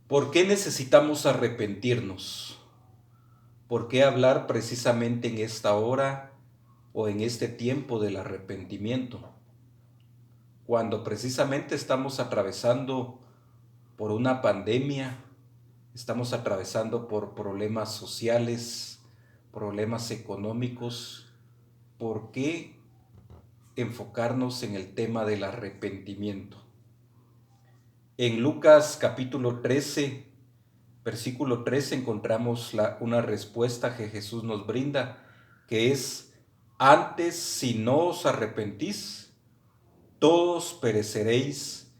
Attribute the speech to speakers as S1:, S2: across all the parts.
S1: ¿Por qué necesitamos arrepentirnos? ¿Por qué hablar precisamente en esta hora o en este tiempo del arrepentimiento? Cuando precisamente estamos atravesando por una pandemia, estamos atravesando por problemas sociales, problemas económicos. ¿Por qué enfocarnos en el tema del arrepentimiento? En Lucas capítulo 13, versículo 13 encontramos una respuesta que Jesús nos brinda, que es: antes, si no os arrepentís, todos pereceréis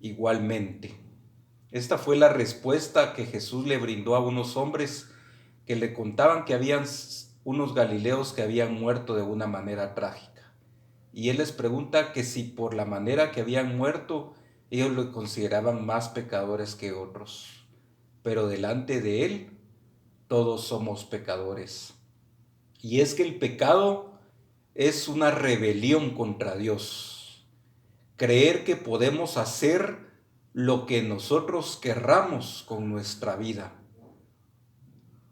S1: igualmente. Esta fue la respuesta que Jesús le brindó a unos hombres que le contaban que habían unos galileos que habían muerto de una manera trágica. Y él les pregunta que si por la manera que habían muerto ellos lo consideraban más pecadores que otros. Pero delante de él todos somos pecadores. Y es que el pecado es una rebelión contra Dios. Creer que podemos hacer lo que nosotros querramos con nuestra vida.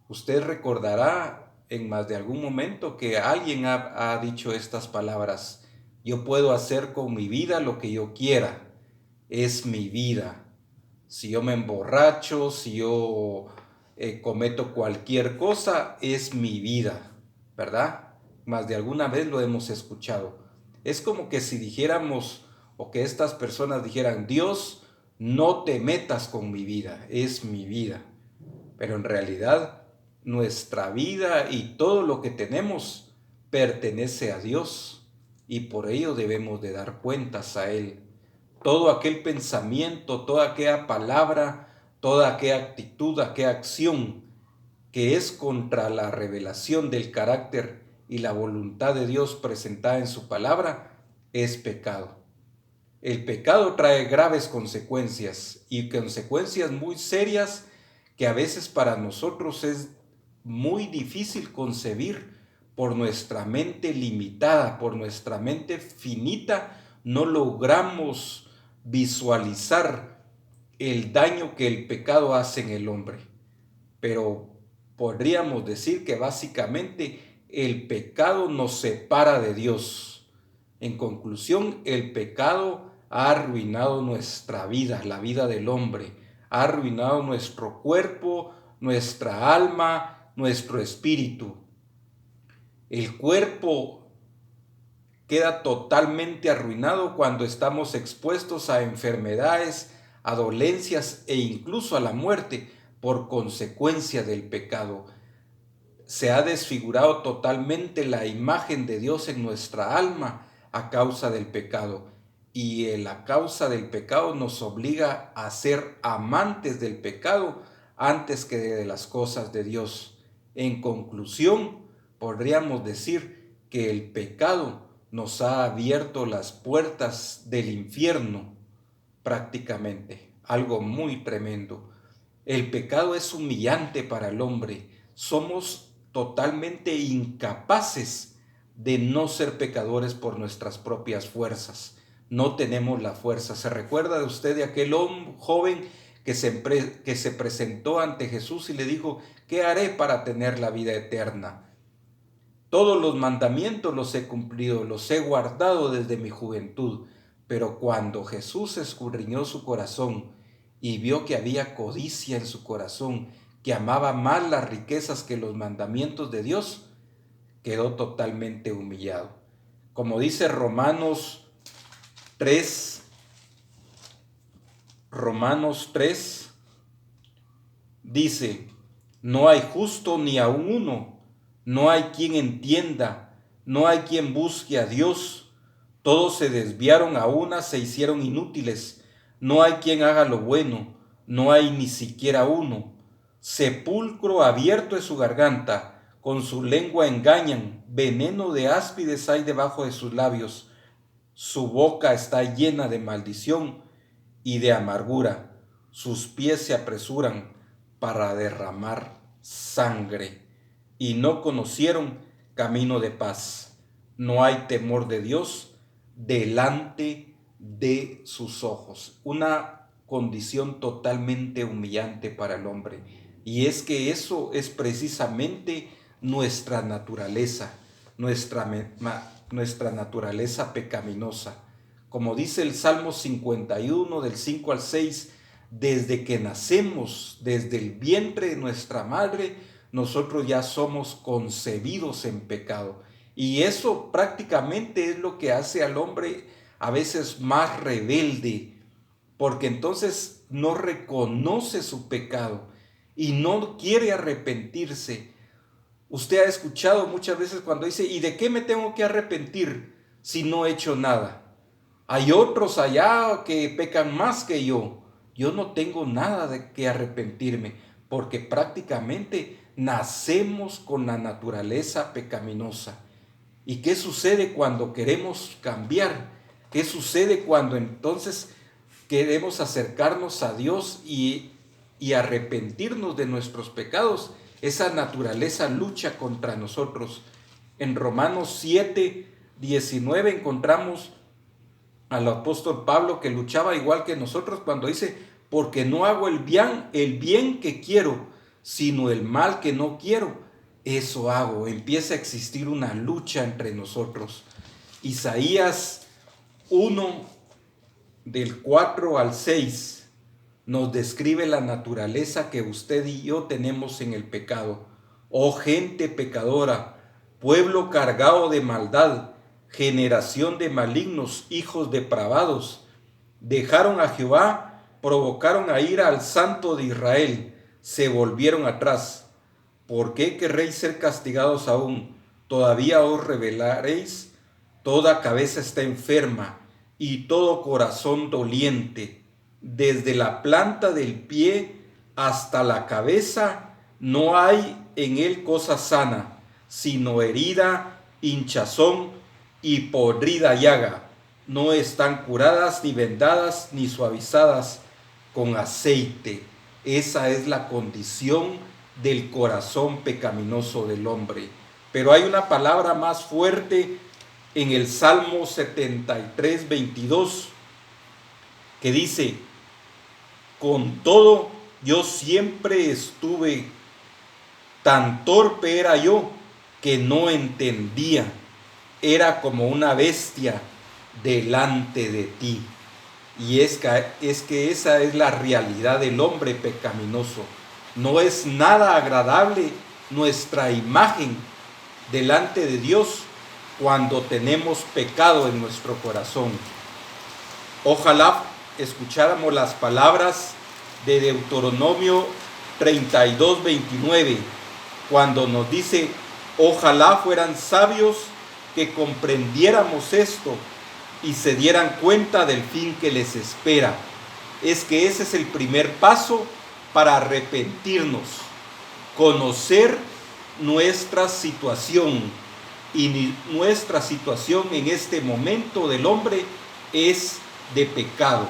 S1: Usted recordará en más de algún momento que alguien ha dicho estas palabras: yo puedo hacer con mi vida lo que yo quiera, es mi vida. Si yo me emborracho, si yo cometo cualquier cosa, es mi vida, ¿verdad? Más de alguna vez lo hemos escuchado. Es como que si dijéramos, o que estas personas dijeran: Dios, no te metas con mi vida, es mi vida. Pero en realidad nuestra vida y todo lo que tenemos pertenece a Dios, y por ello debemos de dar cuentas a Él. Todo aquel pensamiento, toda aquella palabra, toda aquella actitud, aquella acción que es contra la revelación del carácter y la voluntad de Dios presentada en su palabra, es pecado. El pecado trae graves consecuencias, y consecuencias muy serias que a veces para nosotros es muy difícil concebir. Por nuestra mente limitada, por nuestra mente finita, no logramos visualizar el daño que el pecado hace en el hombre. Pero podríamos decir que básicamente el pecado nos separa de Dios. En conclusión, el pecado ha arruinado nuestra vida, la vida del hombre, ha arruinado nuestro cuerpo, nuestra alma, nuestro espíritu. El cuerpo queda totalmente arruinado cuando estamos expuestos a enfermedades, a dolencias e incluso a la muerte por consecuencia del pecado. Se ha desfigurado totalmente la imagen de Dios en nuestra alma a causa del pecado. Y la causa del pecado nos obliga a ser amantes del pecado antes que de las cosas de Dios. En conclusión, podríamos decir que el pecado nos ha abierto las puertas del infierno prácticamente. Algo muy tremendo. El pecado es humillante para el hombre. Somos totalmente incapaces de no ser pecadores por nuestras propias fuerzas. No tenemos la fuerza. ¿Se recuerda de usted de aquel joven que se presentó ante Jesús y le dijo: ¿qué haré para tener la vida eterna? Todos los mandamientos los he cumplido, los he guardado desde mi juventud. Pero cuando Jesús escudriñó su corazón y vio que había codicia en su corazón, que amaba más las riquezas que los mandamientos de Dios, quedó totalmente humillado. Como dice tres, Romanos 3 dice: no hay justo ni aun uno, no hay quien entienda, no hay quien busque a Dios. Todos se desviaron, a una se hicieron inútiles. No hay quien haga lo bueno, no hay ni siquiera uno. Sepulcro abierto es su garganta, con su lengua engañan, veneno de áspides hay debajo de sus labios. Su boca está llena de maldición y de amargura. Sus pies se apresuran para derramar sangre, y no conocieron camino de paz. No hay temor de Dios delante de sus ojos. Una condición totalmente humillante para el hombre. Y es que eso es precisamente nuestra naturaleza, nuestra naturaleza pecaminosa. Como dice el Salmo 51 del 5 al 6, desde que nacemos, desde el vientre de nuestra madre, nosotros ya somos concebidos en pecado. Y eso prácticamente es lo que hace al hombre a veces más rebelde, porque entonces no reconoce su pecado y no quiere arrepentirse. Usted ha escuchado muchas veces cuando dice, ¿y de qué me tengo que arrepentir si no he hecho nada? Hay otros allá que pecan más que yo. Yo no tengo nada de que arrepentirme, porque prácticamente nacemos con la naturaleza pecaminosa. ¿Y qué sucede cuando queremos cambiar? ¿Qué sucede cuando entonces queremos acercarnos a Dios y arrepentirnos de nuestros pecados? Esa naturaleza lucha contra nosotros. En Romanos 7:19 encontramos al apóstol Pablo que luchaba igual que nosotros cuando dice, porque no hago el bien que quiero, sino el mal que no quiero, eso hago. Empieza a existir una lucha entre nosotros. Isaías 1 del 4 al 6 nos describe la naturaleza que usted y yo tenemos en el pecado. Oh gente pecadora, pueblo cargado de maldad, generación de malignos, hijos depravados, dejaron a Jehová, provocaron a ira al Santo de Israel, se volvieron atrás. ¿Por qué querréis ser castigados aún? ¿Todavía os rebelaréis? Toda cabeza está enferma y todo corazón doliente. Desde la planta del pie hasta la cabeza no hay en él cosa sana, sino herida, hinchazón y podrida llaga. No están curadas ni vendadas ni suavizadas con aceite. Esa es la condición del corazón pecaminoso del hombre. Pero hay una palabra más fuerte en el Salmo 73:22 que dice, con todo yo siempre estuve, tan torpe era yo que no entendía, era como una bestia delante de ti. Y es que esa es la realidad del hombre pecaminoso. No es nada agradable nuestra imagen delante de Dios cuando tenemos pecado en nuestro corazón. Ojalá escucháramos las palabras de Deuteronomio 32:29, cuando nos dice, ojalá fueran sabios que comprendiéramos esto y se dieran cuenta del fin que les espera. Es que ese es el primer paso para arrepentirnos, conocer nuestra situación. Y nuestra situación en este momento del hombre es de pecado.